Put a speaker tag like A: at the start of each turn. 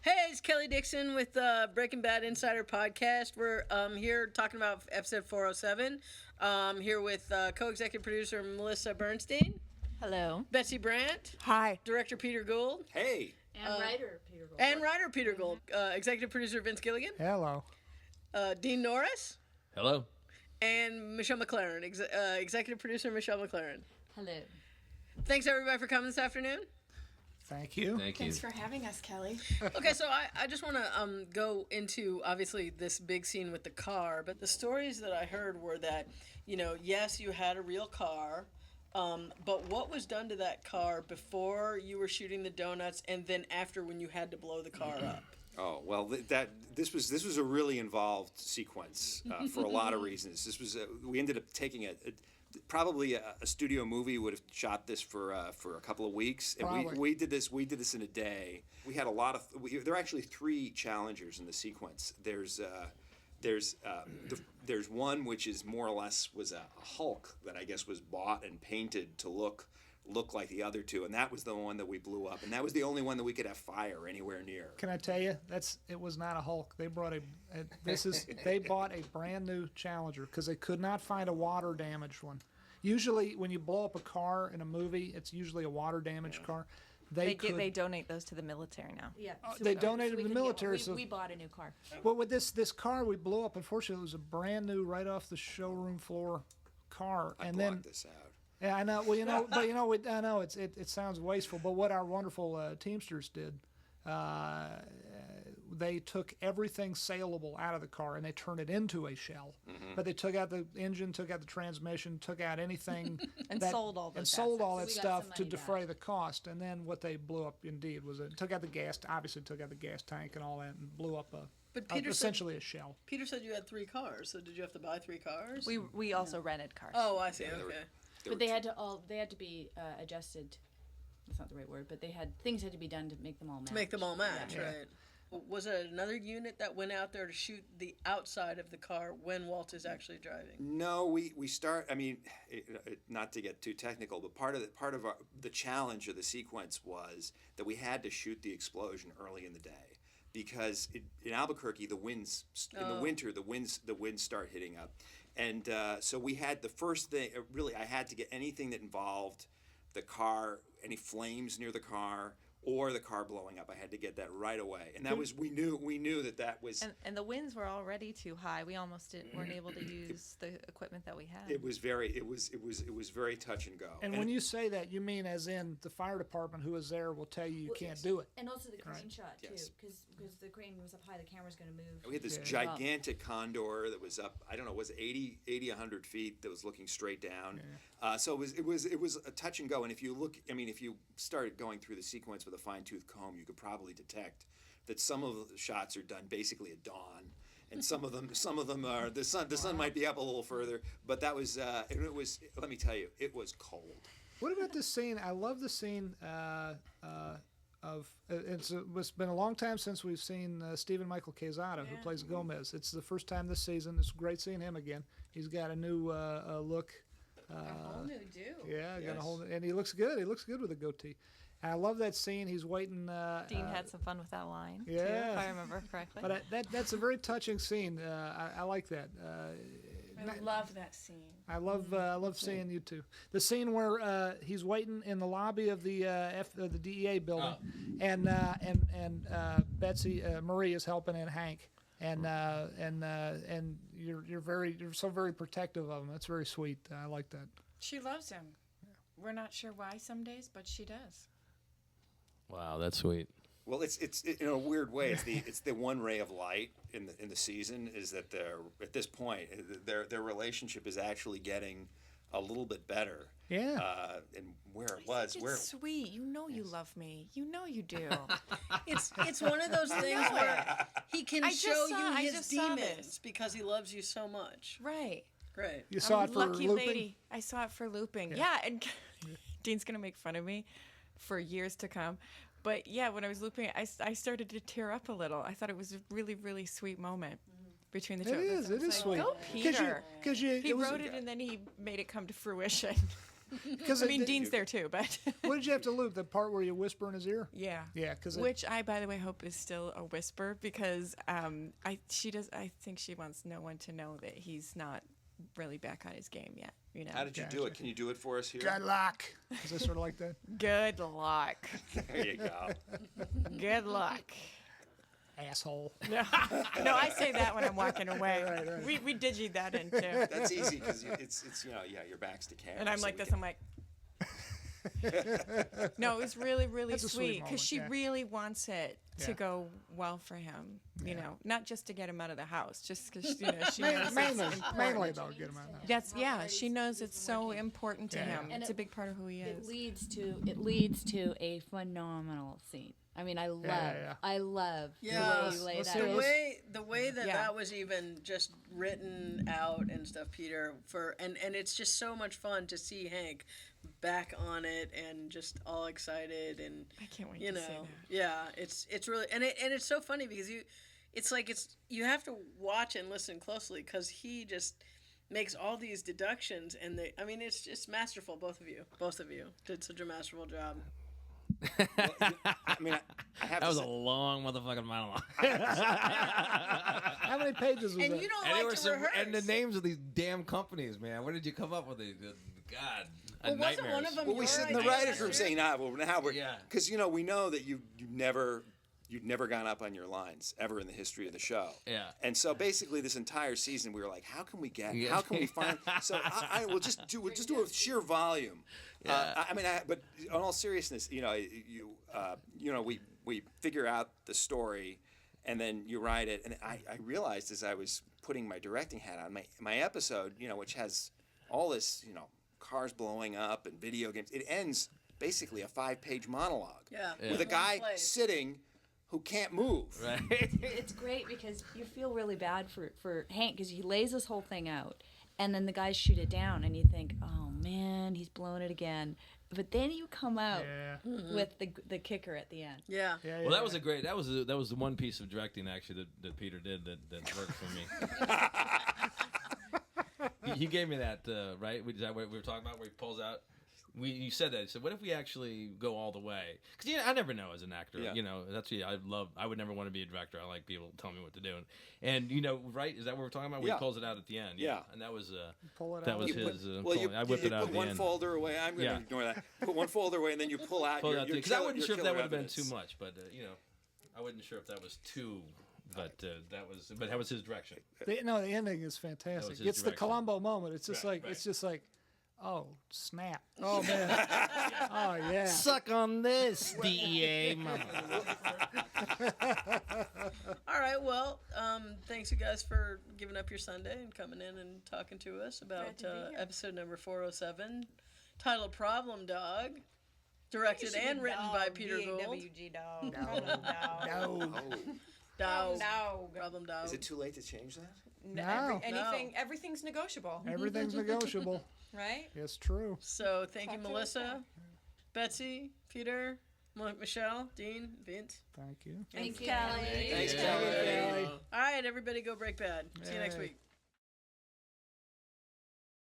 A: Hey, it's Kelly Dixon with Breaking Bad Insider Podcast. We're here talking about episode 407. Here with co-executive producer Melissa Bernstein.
B: Hello.
A: Betsy Brandt.
B: Hi.
A: Director Peter Gould.
C: Hey.
D: And writer Peter Gould.
A: And writer Peter Gould. Executive producer Vince Gilligan.
E: Hello.
A: Dean Norris.
F: Hello.
A: And Michelle McLaren. Executive producer Michelle McLaren.
D: Hello.
A: Thanks, everybody, for coming this afternoon.
E: Thank you.
D: Thanks for having us, Kelly.
A: Okay, so I just want to go into, obviously, this big scene with the car, but the stories that I heard were that, yes, you had a real car, but what was done to that car before you were shooting the donuts and then after when you had to blow the car up?
C: Oh well, this was a really involved sequence for a lot of reasons. This was we ended up taking probably a studio movie would have shot this for a couple of weeks, and we did this in a day. We had a lot of there are actually three challengers in the sequence. There's one which is more or less was a Hulk that I guess was bought and painted to look like the other two, and that was the one that we blew up, and that was the only one that we could have fire anywhere near.
E: Can I tell you, it was not a Hulk. They brought they bought a brand new Challenger because they could not find a water damaged one. Usually, when you blow up a car in a movie, it's usually a water damaged car.
B: They donate those to the military now.
D: Yeah,
E: they donated to the military.
D: We bought a new car.
E: Well, with this car we blew up, unfortunately, it was a brand new, right off the showroom floor car,
C: I
E: and
C: blocked
E: then.
C: this out.
E: Yeah, I know. Well, I know it sounds wasteful, but what our wonderful Teamsters did, they took everything saleable out of the car and they turned it into a shell. Mm-hmm. But they took out the engine, took out the transmission, took out anything
B: and sold all that
E: stuff to defray the cost. And then what they blew up indeed was took out the gas, obviously took out the gas tank and all that, and blew up essentially a shell.
A: Peter said you had 3 cars, so did you have to buy 3 cars?
B: We also rented cars.
A: Oh, I see. Okay.
D: But they had to be adjusted. That's not the right word, but things had to be done to make them all match.
A: To make them all match,
D: yeah.
A: right. Was it another unit that went out there to shoot the outside of the car when Walt is actually driving?
C: No, we start. I mean, not to get too technical, but part of the challenge of the sequence was that we had to shoot the explosion early in the day. Because in Albuquerque, in the winter, the winds start hitting up, and so we had the first thing. Really, I had to get anything that involved the car, any flames near the car, or the car blowing up. I had to get that right away, and that was we knew that was.
B: And the winds were already too high. We almost weren't able to use the equipment that we had.
C: It was very touch and go.
E: And when you say that, you mean as in the fire department who was there will tell you can't do it.
D: And also the crane shot too, because the crane was up high, the camera's going to move.
C: We had this gigantic condor that was up. I don't know, was it 80, 100 feet that was looking straight down. Yeah. So it was a touch and go. And if you started going through the sequence with a fine-tooth comb, you could probably detect that some of the shots are done basically at dawn, and some of them are the sun might be up a little further. But that was it was. Let me tell you, it was cold.
E: What about this scene? I love the scene it's been a long time since we've seen Stephen Michael Quezada, who plays Gomez. It's the first time this season. It's great seeing him again. He's got a new look.
D: A whole new do.
E: Yeah, got a whole, and he looks good. He looks good with a goatee. And I love that scene. He's waiting.
B: Dean had some fun with that line, too,
E: yeah,
B: if I remember correctly.
E: But that's a very touching scene. I like that.
D: I love that scene.
E: I love seeing you too. The scene where he's waiting in the lobby of the DEA building, and Betsy Marie is helping in Hank, and you're so very protective of him. That's very sweet. I like that.
G: She loves him. We're not sure why some days, but she does.
F: Wow, that's sweet.
C: Well, it's in a weird way. It's the one ray of light in the season is that at this point their relationship is actually getting a little bit better.
E: Yeah.
C: And where it was,
G: it's sweet. You know you love me. You know you do.
A: It's one of those things where he can show you his demons because he loves you so much.
G: Right.
A: Great.
E: You saw it for
G: lucky
E: looping?
G: Lady. I saw it for looping. Yeah, and Dean's gonna make fun of me for years to come. But yeah, when I was looping, I started to tear up a little. I thought it was a really, really sweet moment between the two of us.
E: It is sweet.
G: Go Peter.
E: Because
G: He wrote it and then he made it come to fruition.
E: Because
G: I mean, Dean's there too, but
E: what did you have to loop? The part where you whisper in his ear?
G: yeah.
E: Yeah, because
G: Which I, by the way, hope is still a whisper because I think she wants no one to know that he's not really back on his game yet. You know.
C: How did you do it? Can you do it for us here?
E: good luck. Is it sort of like that?
G: Good luck.
C: There you go.
G: Good luck.
E: Asshole.
G: No, I say that when I'm walking away.
E: Right.
G: We digi that in too.
C: That's easy because it's your back's to camera.
G: And I'm
C: so
G: like
C: we
G: this.
C: can-
G: I'm like. No, it was really, really
E: That's a sweet
G: sweet because she
E: moment, yeah.
G: really wants it to
E: Yeah.
G: go well for him. You
E: Yeah.
G: know, not just to get him out of the house, just because she knows it's
E: Mainly though, get him out now.
G: That's she knows it's so important to
E: Yeah,
G: him.
E: yeah.
G: It's a big part of who he
D: It
G: is.
D: leads to a phenomenal scene. I mean, I love
E: yeah.
A: Yeah,
D: the way you lay
E: let's
D: that
E: hear
D: out.
E: it.
A: the way that
G: Yeah.
A: that was even just written out and stuff, Peter, and it's just so much fun to see Hank back on it and just all excited and
G: I can't wait
A: you
G: to
A: know,
G: see that.
A: yeah, it's really and it's so funny because you have to watch and listen closely because he just makes all these deductions and it's just masterful. Both of you did such a masterful job.
C: I mean, I have
F: That
C: to
F: was
C: say,
F: a long motherfucking monologue.
E: How many pages was
A: And
E: that?
A: you don't
F: And, they
A: like
F: were
A: to rehearse.
F: and the names of these damn companies, man. Where did you come up with these? God,
A: Well, wasn't one of them
C: well, we
A: your
C: sit in the
A: idea,
C: writers' room
A: too?
C: saying, now we're
F: Yeah.
C: because we know that you'd never gone up on your lines ever in the history of the show.
F: Yeah.
C: And so basically, this entire season, we were like, how can we
F: Yeah.
C: how can we find? So we'll just do a sheer volume.
F: Yeah.
C: But in all seriousness, we figure out the story, and then you write it. And I realized as I was putting my directing hat on, my episode, which has all this, cars blowing up and video games, it ends basically a 5-page monologue
A: Yeah.
C: with a guy
A: One place.
C: sitting who can't move.
F: Right.
D: It's great because you feel really bad for Hank because he lays this whole thing out, and then the guys shoot it down, and you think, oh man, he's blown it again. But then you come out
E: Yeah.
D: with the kicker at the end.
A: Yeah.
E: Yeah,
F: Well, that was that was the one piece of directing actually that Peter did that worked for me. he gave me that right. Is that what we were talking about? Where he pulls out. You said that. He said, "What if we actually go all the way?" Because I never know as an actor.
C: Yeah.
F: That's I would never want to be a director. I like people telling me what to do. And right? Is that what we're talking about? Where
C: Yeah.
F: he pulls it out at the end.
C: Yeah.
F: And that was
E: Pull it
F: that
E: out.
F: was
C: You
F: his.
C: put,
F: I whipped it out
C: put
F: at the
C: one
F: end.
C: folder away. I'm going to
F: Yeah.
C: ignore that. Put one folder away, and then you pull out
F: Pull it
C: your
F: out because I
C: killer-
F: wasn't
C: your
F: sure if that
C: killer
F: would have been
C: evidence.
F: too much, but I wasn't sure if that was too. But that was his direction.
E: The ending is fantastic.
F: his
E: It's the
F: direction.
E: Columbo moment. It's just
F: Right, right.
E: it's just like, oh snap! Oh man! Oh yeah!
F: Suck on this, DEA.
A: All right. Well, thanks you guys for giving up your Sunday and coming in and talking to us about
D: Glad to be here.
A: episode number 407, titled "Problem Dog," directed and written by Peter Gould.
G: WG dog.
E: No.
A: Dog.
G: No.
A: Problem Dog.
C: Is it too late to change that?
E: No.
G: Everything's negotiable,
E: Everything's negotiable.
G: right?
E: It's true.
A: So thank you,
G: Talk to us
A: Melissa, Betsy, Peter, Michelle, Dean, Vince.
E: Thank you.
D: Thanks, Callie.
C: Thanks,
F: Yeah.
C: Kelly.
E: Kelly.
A: All right, everybody, go break bad. See you next
E: Yay.
A: week.